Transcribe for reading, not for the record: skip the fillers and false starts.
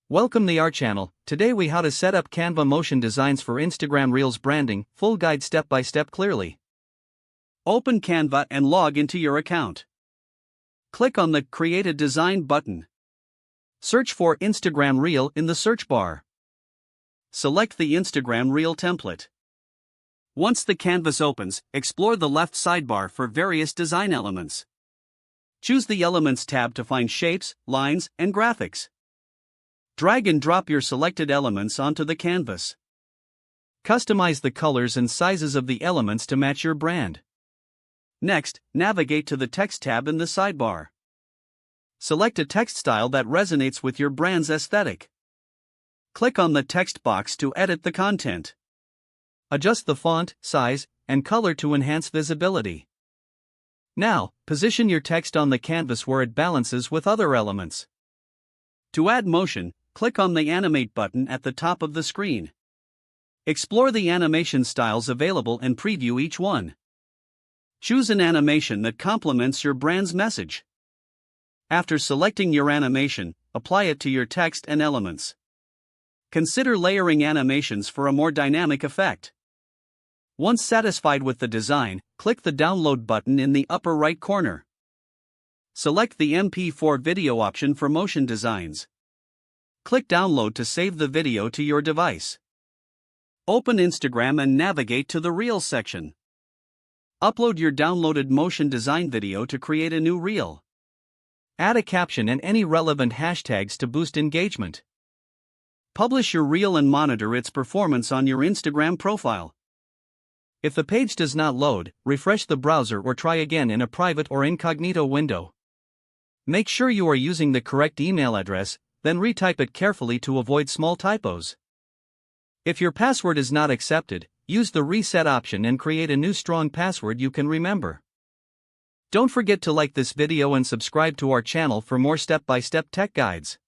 Welcome to our channel. Today we how to set up Canva motion designs for Instagram Reels branding, full guide step by step clearly. Open Canva and log into your account. Click on the Create a Design button. Search for Instagram Reel in the search bar. Select the Instagram Reel template. Once the canvas opens, explore the left sidebar for various design elements. Choose the Elements tab to find shapes, lines, and graphics. Drag and drop your selected elements onto the canvas. Customize the colors and sizes of the elements to match your brand. Next, navigate to the Text tab in the sidebar. Select a text style that resonates with your brand's aesthetic. Click on the text box to edit the content. Adjust the font, size, and color to enhance visibility. Now, position your text on the canvas where it balances with other elements. To add motion, click on the Animate button at the top of the screen. Explore the animation styles available and preview each one. Choose an animation that complements your brand's message. After selecting your animation, apply it to your text and elements. Consider layering animations for a more dynamic effect. Once satisfied with the design, click the Download button in the upper right corner. Select the MP4 video option for motion designs. Click Download to save the video to your device. Open Instagram and navigate to the Reels section. Upload your downloaded motion design video to create a new reel. Add a caption and any relevant hashtags to boost engagement. Publish your reel and monitor its performance on your Instagram profile. If the page does not load, refresh the browser or try again in a private or incognito window. Make sure you are using the correct email address, then retype it carefully to avoid small typos. If your password is not accepted, use the reset option and create a new strong password you can remember. Don't forget to like this video and subscribe to our channel for more step-by-step tech guides.